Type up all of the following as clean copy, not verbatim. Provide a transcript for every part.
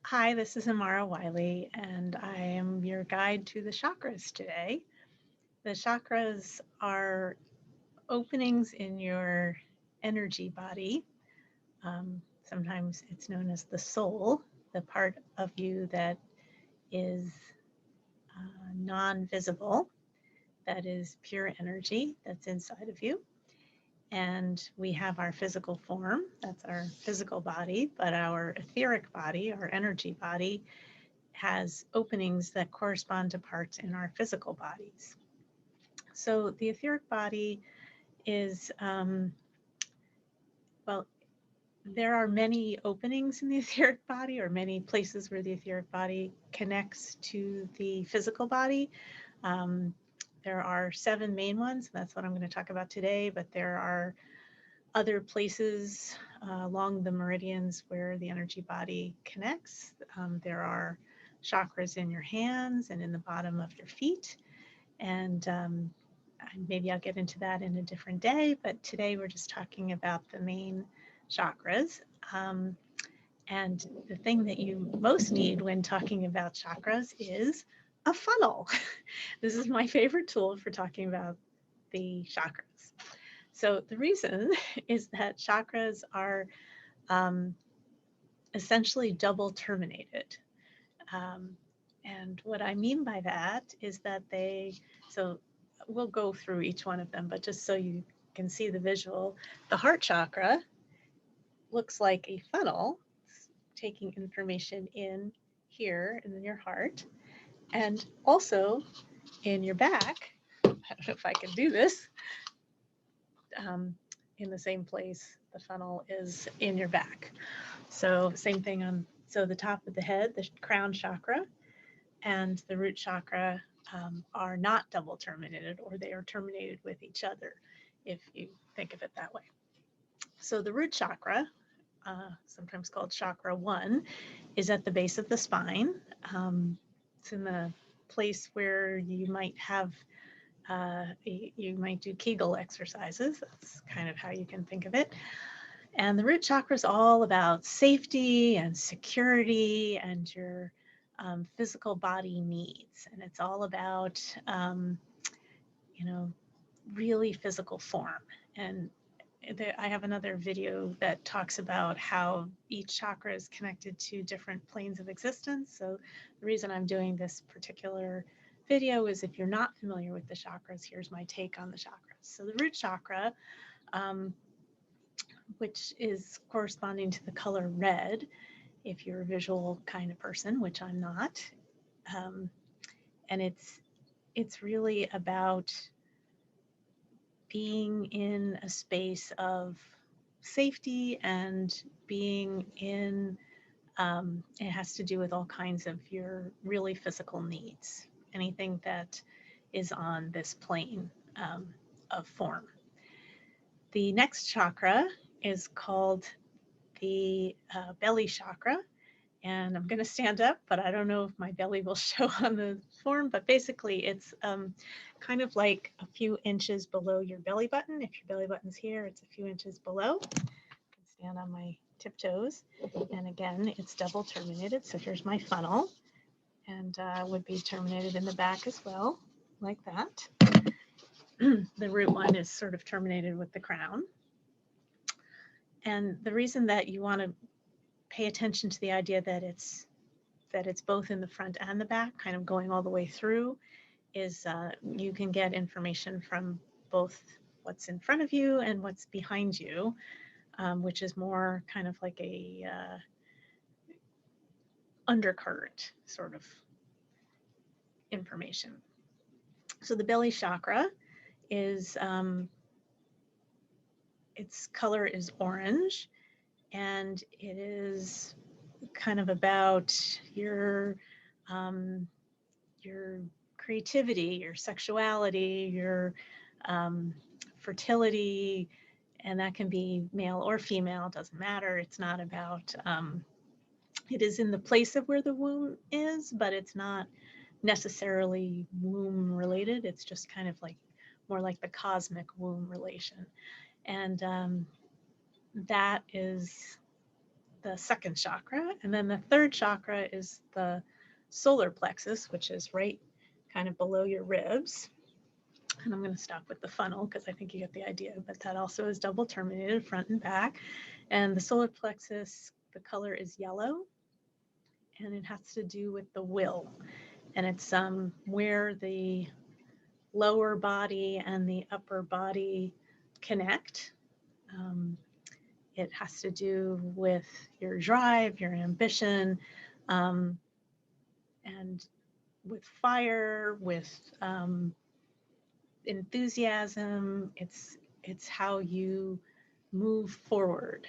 Hi, this is Amara Wiley, and I am your guide to the chakras today. The chakras are openings in your energy body. Sometimes it's known as the soul, the part of you that is non visible, that is pure energy that's inside of you. And we have our physical form, that's our physical body, but our etheric body, our energy body, has openings that correspond to parts in our physical bodies. So the etheric body is, well, there are many openings in the etheric body, or many places where the etheric body connects to the physical body. There are 7 main ones. That's what I'm going to talk about today, but there are other places along the meridians where the energy body connects. There are chakras in your hands and in the bottom of your feet. And maybe I'll get into that in a different day, but today we're just talking about the main chakras. And the thing that you most need when talking about chakras is a funnel. This is my favorite tool for talking about the chakras. So the reason is that chakras are essentially double terminated. Um, and what I mean by that is that so we'll go through each one of them, but just so you can see the visual, the heart chakra looks like a funnel taking information in here in your heart, and also in your back. I don't know if I can do this. In the same place, the funnel is in your back. So same thing so the top of the head, the crown chakra, and the root chakra are not double terminated, or they are terminated with each other, if you think of it that way. So the root chakra, sometimes called chakra 1, is at the base of the spine. It's in the place where you might have you might do Kegel exercises. That's kind of how you can think of it. And the root chakra is all about safety and security and your physical body needs. And it's all about, really physical form. And I have another video that talks about how each chakra is connected to different planes of existence. So the reason I'm doing this particular video is if you're not familiar with the chakras, here's my take on the chakras. So the root chakra, which is corresponding to the color red, if you're a visual kind of person, which I'm not. And it's really about being in a space of safety and being in, it has to do with all kinds of your really physical needs, anything that is on this plane of form. The next chakra is called the belly chakra. And I'm going to stand up, but I don't know if my belly will show on the form, but basically it's kind of like a few inches below your belly button. If your belly button's here, it's a few inches below. I can stand on my tiptoes. And again, it's double terminated. So here's my funnel, and would be terminated in the back as well, like that. The root one is sort of terminated with the crown. And the reason that you want to pay attention to the idea that it's both in the front and the back, kind of going all the way through, is you can get information from both what's in front of you and what's behind you, which is more kind of like a undercurrent sort of information. So the belly chakra is, its color is orange, and it is kind of about your creativity, your sexuality, your fertility, and that can be male or female, doesn't matter. It's not about, it is in the place of where the womb is, but it's not necessarily womb related. It's just kind of like more like the cosmic womb relation. And that is the second chakra. And then the third chakra is the solar plexus, which is right kind of below your ribs. And I'm going to stop with the funnel because I think you get the idea, but that also is double terminated front and back. And the solar plexus, the color is yellow, and it has to do with the will. And it's where the lower body and the upper body connect. It has to do with your drive, your ambition, and with fire, with enthusiasm. It's how you move forward.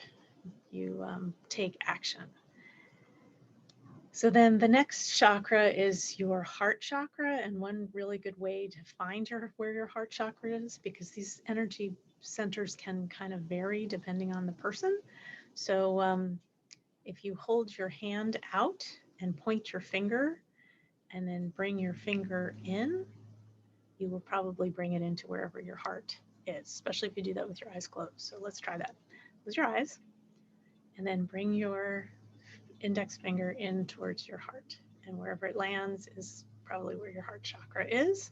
You take action. So then the next chakra is your heart chakra, and one really good way to find where your heart chakra is, because these energy centers can kind of vary depending on the person. So if you hold your hand out and point your finger and then bring your finger in, you will probably bring it into wherever your heart is, especially if you do that with your eyes closed. So let's try that. Close your eyes and then bring your index finger in towards your heart. And wherever it lands is probably where your heart chakra is.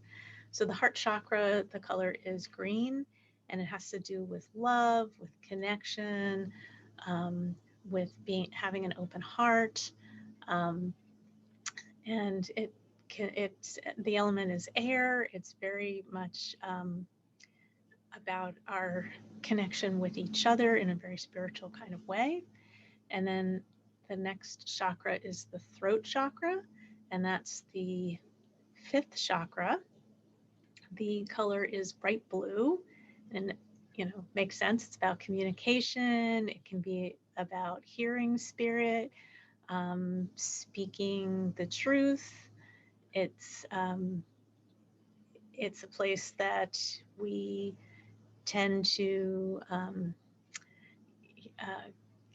So the heart chakra, the color is green, and it has to do with love, with connection, with having an open heart. And the element is air. It's very much about our connection with each other in a very spiritual kind of way. And then the next chakra is the throat chakra, and that's the fifth chakra. The color is bright blue, and makes sense. It's about communication. It can be about hearing spirit, speaking the truth. It's a place that we tend to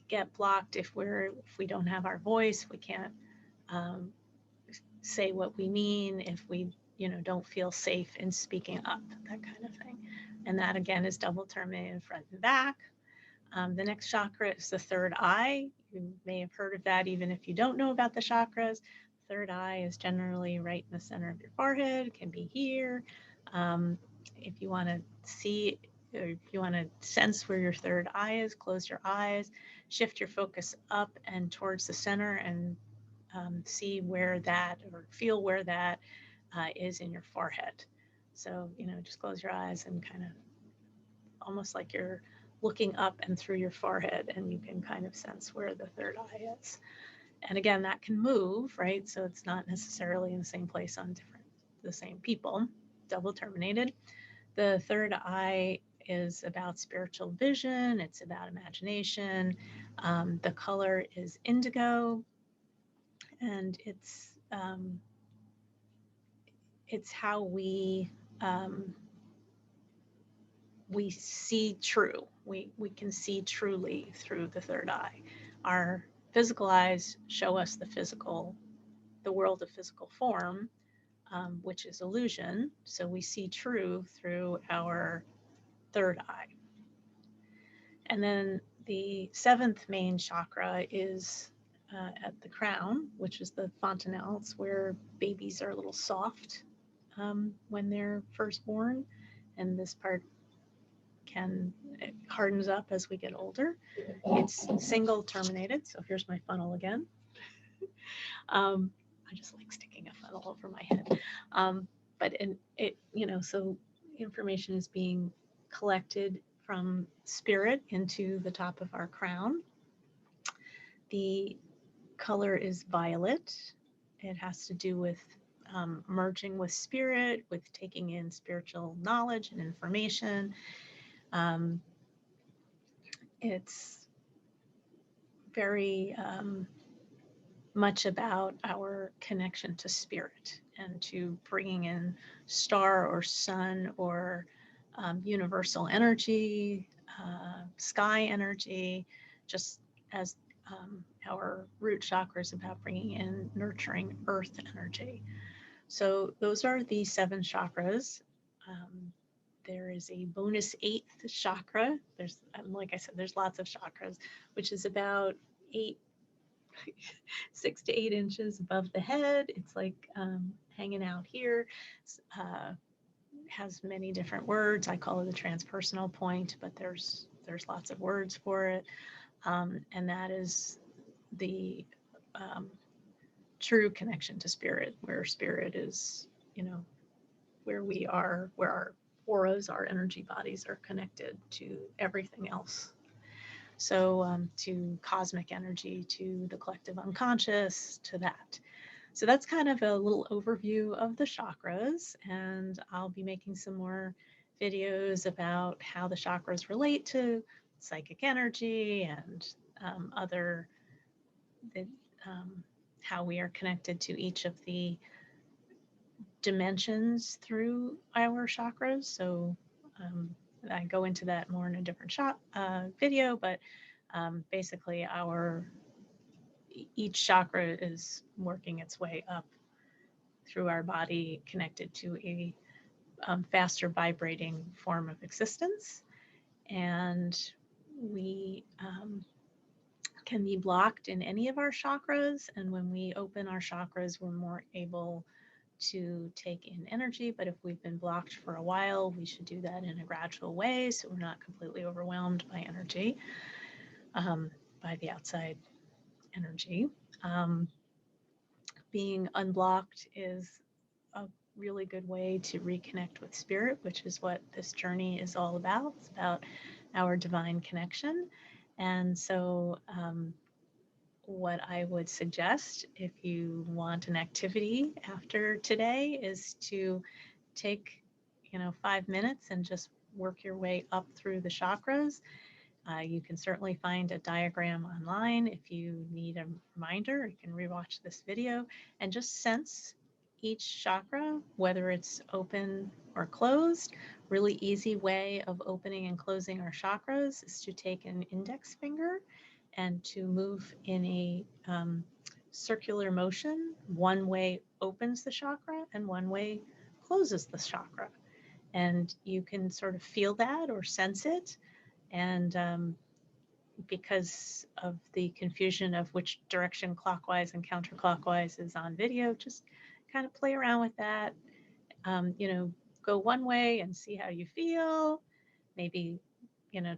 get blocked if we don't have our voice. We can't say what we mean if we don't feel safe in speaking up, that kind of thing. And that again is double terminated front and back. The next chakra is the third eye. You may have heard of that even if you don't know about the chakras. Third eye is generally right in the center of your forehead. It can be here. If you want to see, or if you want to sense where your third eye is, close your eyes, shift your focus up and towards the center, and see where that, or feel where that is in your forehead. So, just close your eyes and kind of almost like you're looking up and through your forehead, and you can kind of sense where the third eye is. And again, that can move, right? So it's not necessarily in the same place on the same people, double terminated. The third eye is about spiritual vision. It's about imagination. The color is indigo, and it's how we see true. We can see truly through the third eye. Our physical eyes show us the world of physical form, which is illusion. So we see true through our third eye. And then the seventh main chakra is at the crown, which is the fontanelle. It's where babies are a little soft when they're first born. And this part it hardens up as we get older. It's single terminated. So here's my funnel again. I just like sticking a funnel over my head. But so information is being collected from spirit into the top of our crown. The color is violet. It has to do with merging with spirit, with taking in spiritual knowledge and information. It's very much about our connection to spirit and to bringing in star or sun or universal energy, sky energy, just as our root chakra is about bringing in nurturing earth energy. So those are the 7 chakras. There is a bonus 8th chakra. Like I said, there's lots of chakras, which is about 8, 6 to 8 inches above the head. It's like hanging out here. Has many different words. I call it the transpersonal point, but there's lots of words for it. And that is the true connection to spirit, where spirit is, where we are, where our auras, our energy bodies are connected to everything else. So to cosmic energy, to the collective unconscious, to that. So that's kind of a little overview of the chakras, and I'll be making some more videos about how the chakras relate to psychic energy and other, how we are connected to each of the dimensions through our chakras. So I go into that more in a different video, but basically each chakra is working its way up through our body, connected to a faster vibrating form of existence. And we can be blocked in any of our chakras. And when we open our chakras, we're more able to take in energy. But if we've been blocked for a while, we should do that in a gradual way so we're not completely overwhelmed by energy, by the outside energy. Being unblocked is a really good way to reconnect with spirit, which is what this journey is all about. It's about our divine connection. And so what I would suggest, if you want an activity after today, is to take 5 minutes and just work your way up through the chakras. You can certainly find a diagram online. If you need a reminder, you can rewatch this video and just sense each chakra, whether it's open or closed. Really easy way of opening and closing our chakras is to take an index finger and to move in a circular motion. One way opens the chakra and one way closes the chakra. And you can sort of feel that or sense it. And because of the confusion of which direction clockwise and counterclockwise is on video, just kind of play around with that. Go one way and see how you feel. Maybe,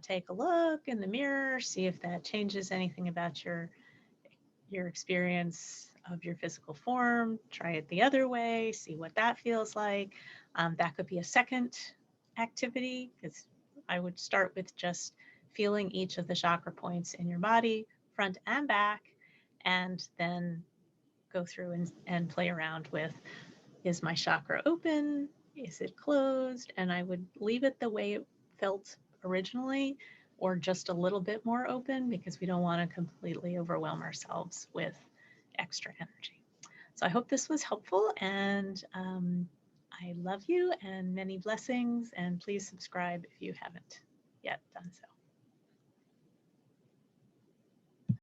take a look in the mirror, see if that changes anything about your experience of your physical form. Try it the other way, see what that feels like. That could be a second activity, because I would start with just feeling each of the chakra points in your body, front and back, and then go through and play around with, is my chakra open? Is it closed? And I would leave it the way it felt originally, or just a little bit more open, because we don't want to completely overwhelm ourselves with extra energy. So I hope this was helpful, and I love you and many blessings, and please subscribe if you haven't yet done so.